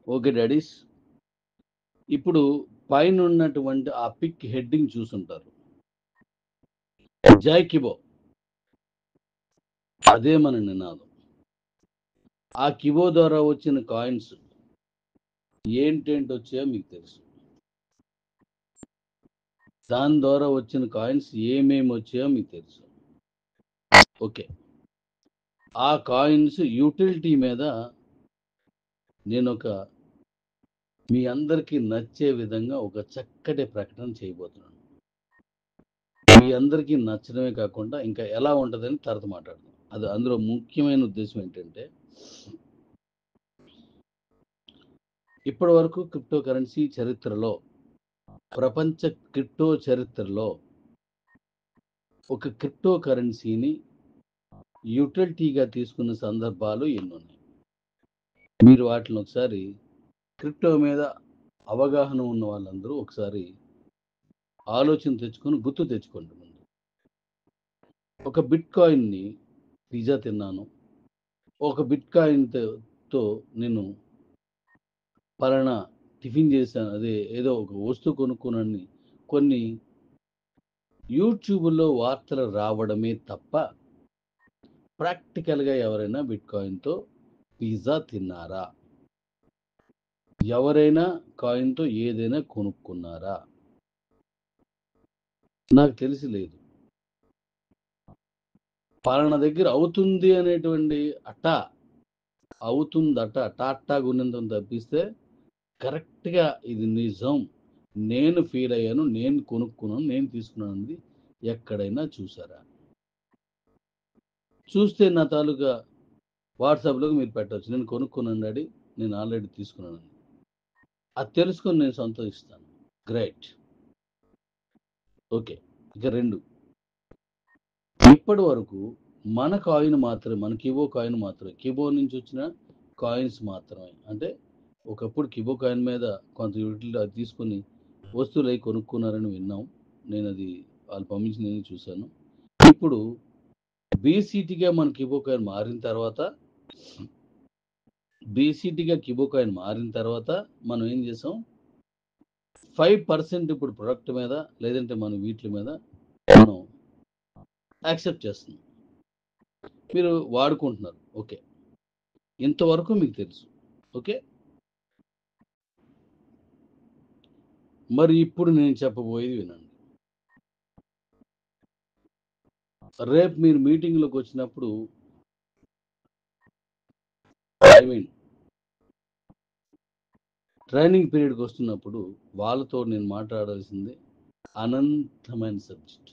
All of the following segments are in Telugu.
Okay daddy's. ఇప్పుడు పైన ఉన్నటువంటి ఆ పిక్ హెడ్డింగ్ చూసుంటారు. జై కిబో. అదే మన నినాదం. ఆ కిబో ద్వారా వచ్చిన కాయిన్స్ ఏంటేంటొచ్చాయో మీకు తెలుసు. దాని ద్వారా వచ్చిన కాయిన్స్ ఏమేమి వచ్చాయో మీకు తెలుసు. ఓకే. ఆ కాయిన్స్ యూటిలిటీ మీద నేనొక మీ అందరికీ నచ్చే విధంగా ఒక చక్కటి ప్రకటన చేయబోతున్నాను. మీ అందరికీ నచ్చడమే కాకుండా ఇంకా ఎలా ఉంటుందని తర్వాత మాట్లాడదాం. అది అందులో ముఖ్యమైన ఉద్దేశం ఏంటంటే, ఇప్పటి వరకు క్రిప్టో కరెన్సీ చరిత్రలో, ప్రపంచ క్రిప్టో చరిత్రలో ఒక క్రిప్టో కరెన్సీని యూటిలిటీగా తీసుకున్న సందర్భాలు ఎన్నున్నాయి. మీరు వాటిని ఒకసారి క్రిప్టో మీద అవగాహన ఉన్న వాళ్ళందరూ ఒకసారి ఆలోచన తెచ్చుకొని గుర్తు తెచ్చుకోండి. ముందు ఒక బిట్ కాయిన్ని పిజ్జా తిన్నాను, ఒక బిట్ కాయిన్తో నేను పలానా టిఫిన్ చేశాను, అదే ఏదో ఒక వస్తువు కొనుక్కునని కొన్ని యూట్యూబ్లో వార్తలు రావడమే తప్ప ప్రాక్టికల్గా ఎవరైనా బిట్ కాయిన్తో పిజ్జా తిన్నారా? ఎవరైనా కాయిన్తో ఏదైనా కొనుక్కున్నారా? నాకు తెలిసి లేదు. పలానా దగ్గర అవుతుంది అనేటువంటి అవుతుందట టాటా గుణింతం తప్పిస్తే కరెక్ట్గా ఇది నిజం, నేను ఫీల్ అయ్యాను, నేను కొనుక్కున్నాను, నేను తీసుకున్నాను అనేది ఎక్కడైనా చూసారా? చూస్తే నా తాలూకా వాట్సాప్లోకి మీరు పెట్టవచ్చు, నేను కొనుక్కున్నాను డాడీ, నేను ఆల్రెడీ తీసుకున్నాను. అది తెలుసుకొని నేను సంతోషిస్తాను. గ్రేట్. ఓకే. ఇక 2, ఇప్పటి వరకు మన కాయిన్ మాత్రమే, మన కిబో కాయిన్ మాత్రమే, కిబో నుంచి వచ్చిన కాయిన్స్ మాత్రమే, అంటే ఒకప్పుడు కిబో కాయిన్ మీద కొంత యూటిలిటీ అది తీసుకొని వస్తువులు అవి కొనుక్కున్నారని విన్నాం. నేను అది వాళ్ళు పంపించి నేను చూశాను. ఇప్పుడు బీసీటీగా మన కిబో కాయిన్ మారిన తర్వాత మనం ఏం చేసాం, 5% ఇప్పుడు ప్రొడక్ట్ మీద లేదంటే మన వీటి మీద మనం యాక్సెప్ట్ చేస్తున్నాం, మీరు వాడుకుంటున్నారు. ఓకే, ఇంతవరకు మీకు తెలుసు. ఓకే, మరి ఇప్పుడు నేను చెప్పబోయేది వినండి. రేపు మీరు మీటింగ్లోకి వచ్చినప్పుడు, ట్రైనింగ్ పీరియడ్కి వస్తున్నప్పుడు వాళ్ళతో నేను మాట్లాడాల్సింది అనంతమైన సబ్జెక్ట్.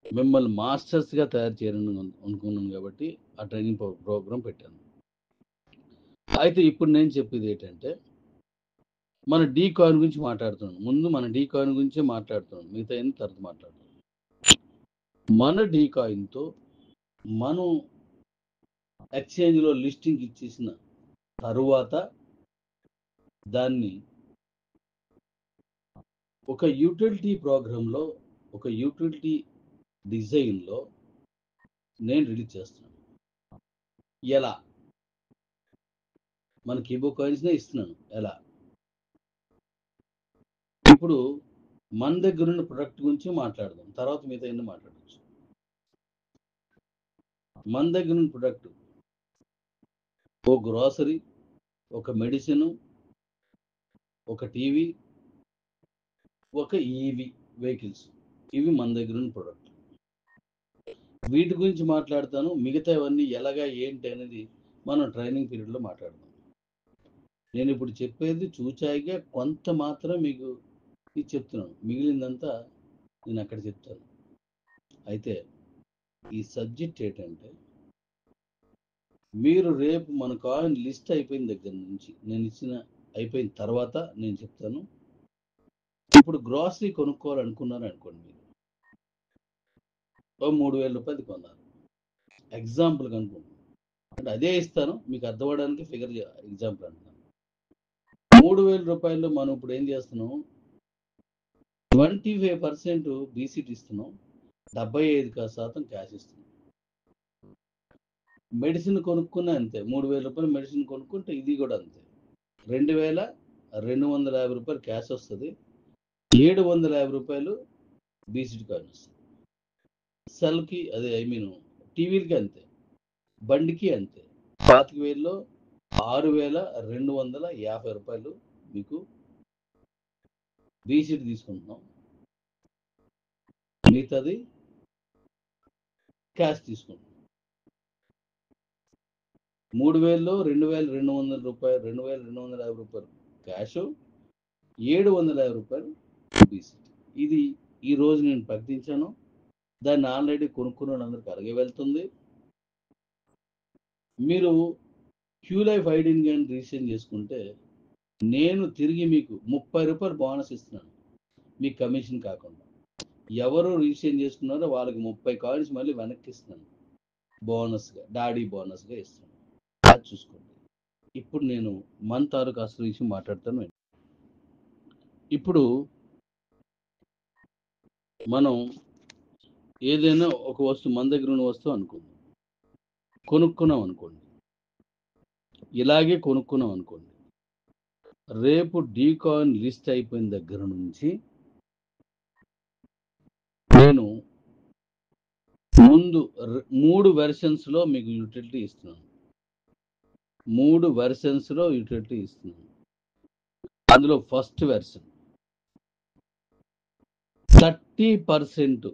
మిమ్మల్ని మాస్టర్స్గా తయారు చేయాలని అనుకున్నాను కాబట్టి ఆ ట్రైనింగ్ ప్రోగ్రాం పెట్టాను. అయితే ఇప్పుడు నేను చెప్పేది ఏంటంటే, మన డీ కాయిన్ గురించి మాట్లాడుతున్నాను. ముందు మన డీ కాయిన్ గురించే మాట్లాడుతున్నాను, మిగతా ఏం తర్వాత మాట్లాడుతున్నాను. మన డీ కాయిన్తో మనం ఎక్స్చేంజ్లో లిస్టింగ్ ఇచ్చేసిన తరువాత దాన్ని ఒక యూటిలిటీ ప్రోగ్రాంలో, ఒక యూటిలిటీ డిజైన్లో నేను రిలీజ్ చేస్తున్నాను. ఎలా? మన కిబో కాయిన్స్నే ఇస్తున్నాను. ఎలా? ఇప్పుడు మన దగ్గర ఉన్న ప్రొడక్ట్ గురించి మాట్లాడదాం, తర్వాత మిగతా ఎన్ని మాట్లాడవచ్చు. మన దగ్గర ఉన్న ప్రొడక్ట్ ఓ గ్రోసరీ, ఒక మెడిసిన్, ఒక టీవీ, ఒక ఈవీ వెహికల్స్, ఇవి మన దగ్గర ఉన్న ప్రొడక్ట్. వీటి గురించి మాట్లాడతాను, మిగతావన్నీ ఎలాగా ఏంటి అనేది మనం ట్రైనింగ్ పీరియడ్లో మాట్లాడదాం. నేను ఇప్పుడు చెప్పేది చూచాయిగా కొంత మాత్రం మీకు ఇది చెప్తున్నాను, మిగిలిందంతా నేను అక్కడ చెప్తాను. అయితే ఈ సబ్జెక్ట్ ఏంటంటే, మీరు రేపు మన కాయిన్ లిస్ట్ అయిపోయిన దగ్గర నుంచి, నేను ఇచ్చిన అయిపోయిన తర్వాత నేను చెప్తాను. ఇప్పుడు గ్రాసరీ కొనుక్కోవాలనుకున్నారు అనుకోండి, మీరు ఓ 3,000 రూపాయలు కొన్నారు ఎగ్జాంపుల్కి అనుకోండి, అంటే అదే ఇస్తాను మీకు అర్థమవడానికి ఫిగర్ ఎగ్జాంపుల్ అంటున్నాను. 3,000 రూపాయలు మనం ఇప్పుడు ఏం చేస్తున్నాం, 25% బీసీటీ ఇస్తున్నాం, 75% క్యాష్ ఇస్తున్నాం. మెడిసిన్ కొనుక్కున్నా అంతే, 3,000 రూపాయలు మెడిసిన్ కొనుక్కుంటే ఇది కూడా అంతే. రూ. 2250 క్యాష్ వస్తుంది, రూ. 750 బీసీటీ కాయిన్ వస్తుంది. సెల్కి అదే టీవీలకి అంతే, బండికి అంతే. 25,000లో రూ. 6,250 మీకు బీసీటీ తీసుకుంటున్నాం, మిగతాది క్యాష్ తీసుకుంటున్నాం. 3,000లో రూ. 2,250 క్యాష్, రూ. 750 బీసీటీ. ఇది ఈ రోజు నేను ప్రకటించాను. దాన్ని ఆల్రెడీ కొనుక్కున్న అందరికి అలాగే వెళ్తుంది. మీరు క్యూలైఫ్ ఐడిని కానీ రిజిస్టర్ చేసుకుంటే నేను తిరిగి మీకు రూ. 30 బోనస్ ఇస్తున్నాను, మీకు కమిషన్ కాకుండా. ఎవరు రిజిస్టర్ చేసుకున్నారో వాళ్ళకి 30 కాయిన్స్ మళ్ళీ వెనక్కి ఇస్తున్నాను, బోనస్గా, డాడీ బోనస్గా ఇస్తున్నాను. అది చూసుకోండి. ఇప్పుడు నేను మన తాలూకు అసలు విషయం మాట్లాడతాను. ఇప్పుడు మనం ఏదైనా ఒక వస్తువు, మన దగ్గర ఉన్న వస్తువు అనుకుందాం, కొనుక్కున్నాం అనుకోండి, ఇలాగే కొనుక్కున్నాం అనుకోండి. రేపు డీ కాయిన్ లిస్ట్ అయిపోయిన దగ్గర నుంచి నేను ముందు 3 వెర్షన్స్లో మీకు యూటిలిటీ ఇస్తున్నాను. 3 వెర్షన్స్లో యూటిలిటీ ఇస్తున్నాను. అందులో ఫస్ట్ వెర్షన్ 30%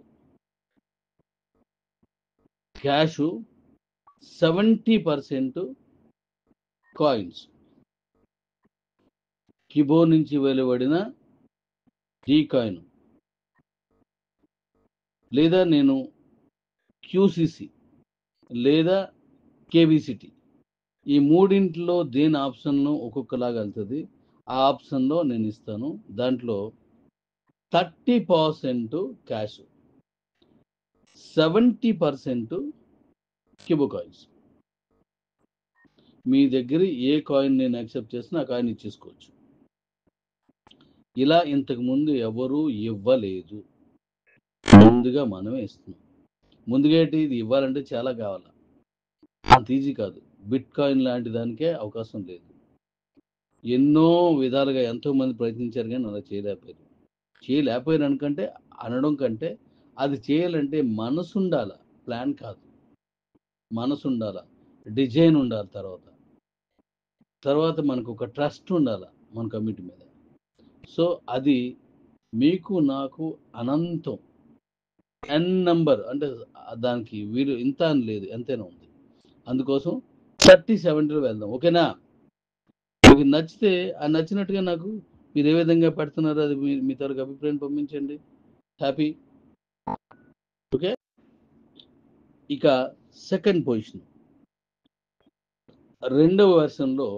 క్యాష్, 70% కాయిన్స్. కిబో నుంచి వెలువడిన డీ కాయిన్, లేదా నేను క్యూసిసి లేదా కేబిసిటీ, ఈ మూడింటిలో దేని ఆప్షన్లో ఒక్కొక్కలాగా వెళ్తుంది. ఆ ఆప్షన్లో నేను ఇస్తాను. దాంట్లో 30% క్యాష్, 70% కిబో కాయిన్స్. మీ దగ్గర ఏ కాయిన్ నేను యాక్సెప్ట్ చేసినా ఆ కాయిన్ ఇచ్చేసుకోవచ్చు. ఇలా ఇంతకుముందు ఎవరూ ఇవ్వలేదు, ముందుగా మనమే ఇస్తున్నాం. ముందుగా ఇది ఇవ్వాలంటే చాలా కావాలి, అంత ఈజీ కాదు. బిట్ కాయిన్ లాంటి దానికే అవకాశం లేదు. ఎన్నో విధాలుగా ఎంతోమంది ప్రయత్నించారు కానీ అలా చేయలేకపోయారు అనుకంటే అనడం కంటే, అది చేయాలంటే మనసు ఉండాల, ప్లాన్ కాదు. మనసు ఉండాల, డిజైన్ ఉండాలి, తర్వాత మనకు ఒక ట్రస్ట్ ఉండాల మన కమిటీ మీద. సో అది మీకు నాకు అనంతం ఎన్ నంబర్, అంటే దానికి వీరు ఇంత అని లేదు, ఎంతైనా ఉంది. అందుకోసం 30-70 వెళ్దాం, ఓకేనా? మీకు నచ్చితే ఆ నచ్చినట్టుగా నాకు మీరు ఏ విధంగా పెడుతున్నారో అది మీ తరకు అభిప్రాయం పంపించండి. Happy, okay. ఇక సెకండ్ పొజిషన్, రెండవ వెర్షన్లో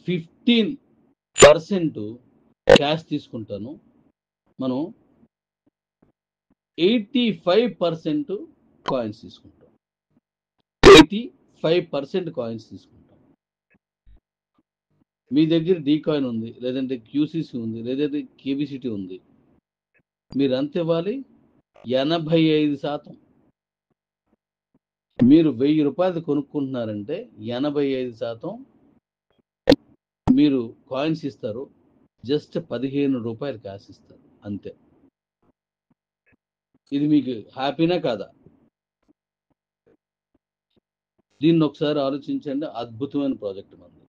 15% క్యాష్ తీసుకుంటాను. మనం 85% కాయిన్స్ తీసుకుంటాం. 85% కాయిన్స్ తీసుకుంటాం. మీ దగ్గర డీ కాయిన్ ఉంది, లేదంటే క్యూసీసీ ఉంది, లేదంటే కేబిసిటీ ఉంది, మీరు అంత ఇవ్వాలి. 85%. మీరు ₹1000 కొనుక్కుంటున్నారంటే 85% మీరు కాయిన్స్ ఇస్తారు, జస్ట్ ₹15 క్యాష్ ఇస్తారు, అంతే. ఇది మీకు హ్యాపీనా కాదా? దీన్ని ఒకసారి ఆలోచించండి. అద్భుతమైన ప్రాజెక్ట్ మనది.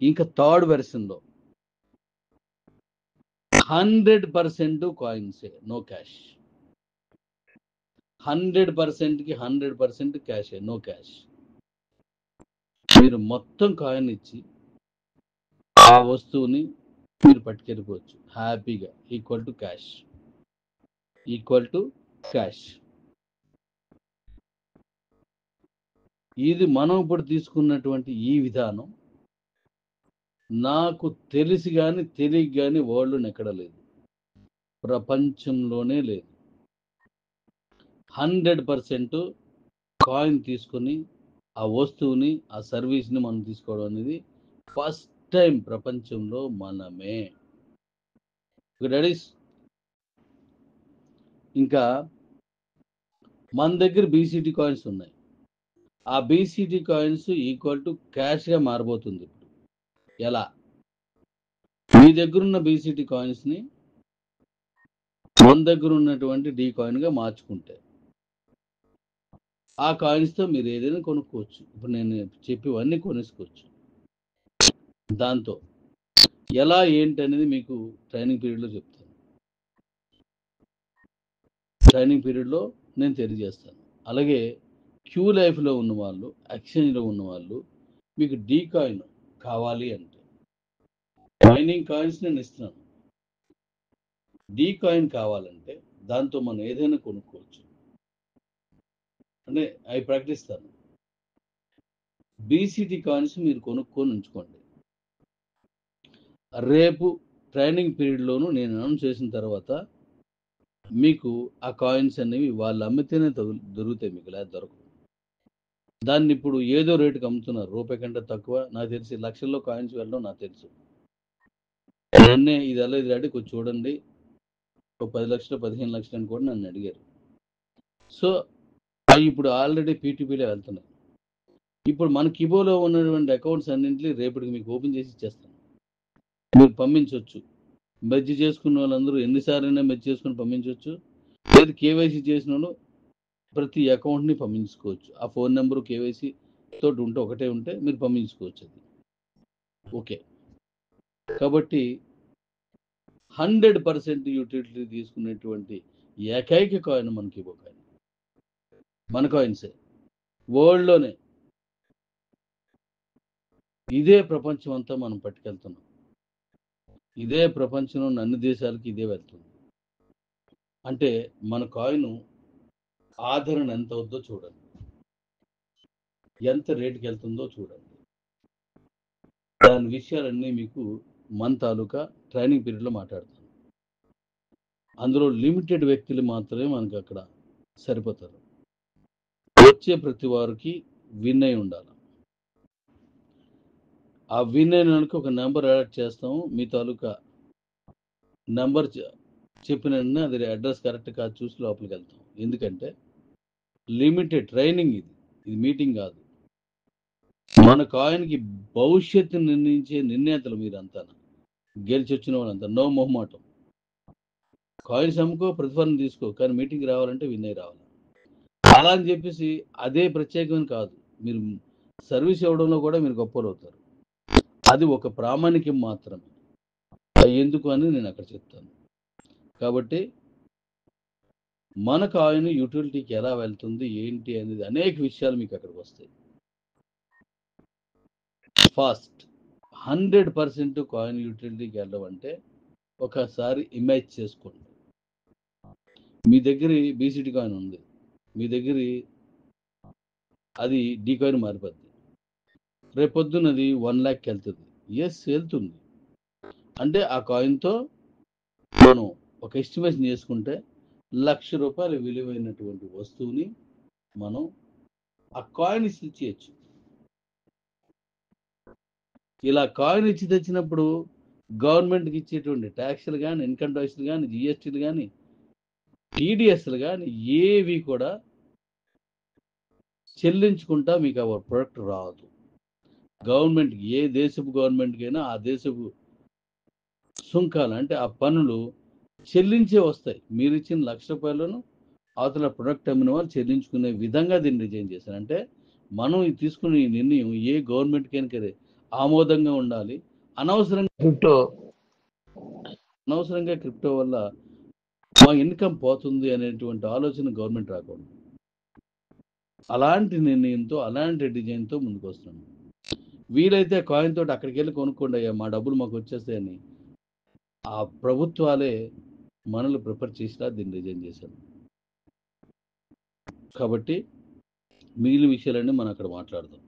ఇంకా థర్డ్ వెర్షన్లో 100% కాయిన్సే, నో క్యాష్. 100%కి 100% క్యాషే, నో క్యాష్. మీరు మొత్తం కాయిన్ ఇచ్చి ఆ వస్తువుని మీరు పట్టుకెళ్ళిపోవచ్చు హ్యాపీగా, ఈక్వల్ టు క్యాష్. ఇది మనం ఇప్పుడు తీసుకున్నటువంటి ఈ విధానం నాకు తెలిసి కానీ తెలియక కానీ వరల్డ్లో ఎక్కడ లేదు, ప్రపంచంలోనే లేదు. 100% కాయిన్ తీసుకొని ఆ వస్తువుని, ఆ సర్వీస్ని మనం తీసుకోవడం అనేది ఫస్ట్ టైం ప్రపంచంలో మనమే. రెడీస్? ఇంకా మన దగ్గర బీసీటీ కాయిన్స్ ఉన్నాయి. ఆ బీసీటీ కాయిన్స్ ఈక్వల్ టు క్యాష్గా మారబోతుంది ఇప్పుడు. ఎలా? మీ దగ్గర ఉన్న బీసీటీ కాయిన్స్ని మన దగ్గర ఉన్నటువంటి డీ కాయిన్గా మార్చుకుంటే ఆ కాయిన్స్తో మీరు ఏదైనా కొనుక్కోవచ్చు. ఇప్పుడు నేను చెప్పేవన్నీ కొనేసుకోవచ్చు. దాంతో ఎలా ఏంటి అనేది మీకు ట్రైనింగ్ పీరియడ్లో చెప్తాను. ట్రైనింగ్ పీరియడ్లో నేను తెలియజేస్తాను. అలాగే క్యూ లైఫ్లో ఉన్న వాళ్ళు, ఎక్స్చేంజ్లో ఉన్న వాళ్ళు, మీకు డీ కాయిన్ కావాలి అంటే మైనింగ్ కాయిన్స్ నేను ఇస్తున్నాను. డీ కాయిన్ కావాలంటే దాంతో మనం ఏదైనా కొనుక్కోవచ్చు. అంటే అవి ప్రకటిస్తాను. బీసీటీ కాయిన్స్ మీరు కొనుక్కొని ఉంచుకోండి. రేపు ట్రైనింగ్ పీరియడ్లోనూ నేను అనౌన్స్ చేసిన తర్వాత మీకు ఆ కాయిన్స్ అనేవి వాళ్ళు అమ్మితేనే దొరుకుతాయి, మీకు లేదా దొరకవు. దాన్ని ఇప్పుడు ఏదో రేటుకి అమ్ముతున్నారు, రూపాయి కంటే తక్కువ. నాకు తెలిసి లక్షల్లో కాయిన్స్ వెళ్ళడం నాకు తెలుసు. నిన్నే ఇది ఎలా ఇది అడిగి కొంచెం చూడండి, ఒక 10 లక్షలు 15 లక్షలు అని కూడా నన్ను అడిగారు. సో అవి ఇప్పుడు ఆల్రెడీ పీటీపీలో వెళ్తున్నాయి. ఇప్పుడు మన కిబోలో ఉన్నటువంటి అకౌంట్స్ అన్నింటినీ రేపటికి మీకు ఓపెన్ చేసి ఇచ్చేస్తాను. మీరు పంపించవచ్చు. మెర్జ్ చేసుకున్న వాళ్ళందరూ ఎన్నిసార్లైనా మెర్జ్ చేసుకుని పంపించవచ్చు. లేదు కేవైసీ చేసిన వాళ్ళు ప్రతి అకౌంట్ని పంపించుకోవచ్చు. ఆ ఫోన్ నెంబరు కేవైసీ తోటి ఉంటే ఒకటే ఉంటే మీరు పంపించుకోవచ్చు. అది ఓకే. కాబట్టి 100% యూటిలిటీ తీసుకునేటువంటి ఏకైక కాయిన్ మన కిబో కాయిన్. మన కాయిన్సే వరల్డ్లోనే. ఇదే ప్రపంచం అంతా మనం పట్టుకెళ్తున్నాం. ఇదే ప్రపంచంలో అన్ని దేశాలకి ఇదే వెళ్తుంది. అంటే మన కాయిన్ ఆదరణ ఎంత అవుద్దో చూడండి, ఎంత రేటుకి వెళ్తుందో చూడండి. దాని విషయాలన్నీ మీకు మన తాలూకా ట్రైనింగ్ పీరియడ్లో మాట్లాడతాను. అందులో లిమిటెడ్ వ్యక్తులు మాత్రమే మనకు అక్కడ సరిపోతారు. వచ్చే ప్రతి వారికి విన్ అయి ఉండాలి. ఆ విన్ అయినానికి ఒక నెంబర్ యాడ్ చేస్తాము. మీ తాలూకా నెంబర్ చెప్పిన వెంటనే అది అడ్రస్ కరెక్ట్ కాదు చూసి లోపలికి వెళ్తాం. ఎందుకంటే లిమిటెడ్ ట్రైనింగ్, ఇది మీటింగ్ కాదు. మన కాయిన్కి భవిష్యత్తు నిర్ణయించే నిర్ణేతలు మీరంతా, గెలిచి వచ్చిన వాళ్ళంతా. నో మొహమాటం. కాయిన్స్ అమ్ముకో, ప్రతిఫలం తీసుకో, కానీ మీటింగ్ రావాలంటే విన్ అయి రావాలి. అలా అని చెప్పేసి అదే ప్రత్యేకమైన కాదు, మీరు సర్వీస్ ఇవ్వడంలో కూడా మీరు గొప్పలు అవుతారు. అది ఒక ప్రామాణికం మాత్రమే. ఎందుకు అని నేను అక్కడ చెప్తాను. కాబట్టి మన కాయిన్ యూటిలిటీకి ఎలా వెళ్తుంది ఏంటి అనేది అనేక విషయాలు మీకు అక్కడికి వస్తాయి. ఫాస్ట్ 100% కాయిన్ యూటిలిటీకి వెళ్ళమంటే ఒకసారి ఇమేజ్ చేసుకోండి. మీ దగ్గర బీసీటీ కాయిన్ ఉంది, మీ దగ్గర అది డీ కాయిన్ మారిపోద్ది. రేపొద్దునది 1 lakh వెళ్తుంది. ఎస్, వెళ్తుంది. అంటే ఆ కాయిన్తో మనం ఒక ఎస్టిమేషన్ చేసుకుంటే ₹1,00,000 విలువైనటువంటి వస్తువుని మనం ఆ కాయిన్ ఇచ్చి తెచ్చేయచ్చు. ఇలా కాయిన్ ఇచ్చి తెచ్చినప్పుడు గవర్నమెంట్కి ఇచ్చేటువంటి ట్యాక్స్లు కానీ, ఇన్కమ్ ట్యాక్స్లు కానీ, జిఎస్టీలు కానీ, టీడీఎస్లు కానీ ఏవి కూడా చెల్లించుకుంటా మీకు ఆ ప్రొడక్ట్ రాదు. గవర్నమెంట్కి, ఏ దేశపు గవర్నమెంట్కైనా ఆ దేశపు సుంకాలు అంటే ఆ పన్నులు చెల్లించే వస్తాయి. మీరు ఇచ్చిన ₹1,00,000 అవతల ప్రొడక్ట్ అమ్మిన వాళ్ళు చెల్లించుకునే విధంగా దీన్ని డిజైన్ చేశారు. అంటే మనం తీసుకునే ఈ నిర్ణయం ఏ గవర్నమెంట్కైనా ఆమోదంగా ఉండాలి. అనవసరంగా క్రిప్టో వల్ల మా ఇన్కమ్ పోతుంది అనేటువంటి ఆలోచన గవర్నమెంట్ రాకూడదు. అలాంటి నిర్ణయంతో, అలాంటి డిజైన్తో ముందుకు వస్తున్నాం. వీలైతే కాయిన్ తోటి అక్కడికి వెళ్ళి కొనుక్కోండి అయ్యా, మా డబ్బులు మాకు వచ్చేస్తాయని ఆ ప్రభుత్వాలే మనల్ని ప్రిఫర్ చేసినా దీన్ని డిజైన్ చేశారు. కాబట్టి మిగిలిన విషయాలన్నీ మనం అక్కడ మాట్లాడదాం.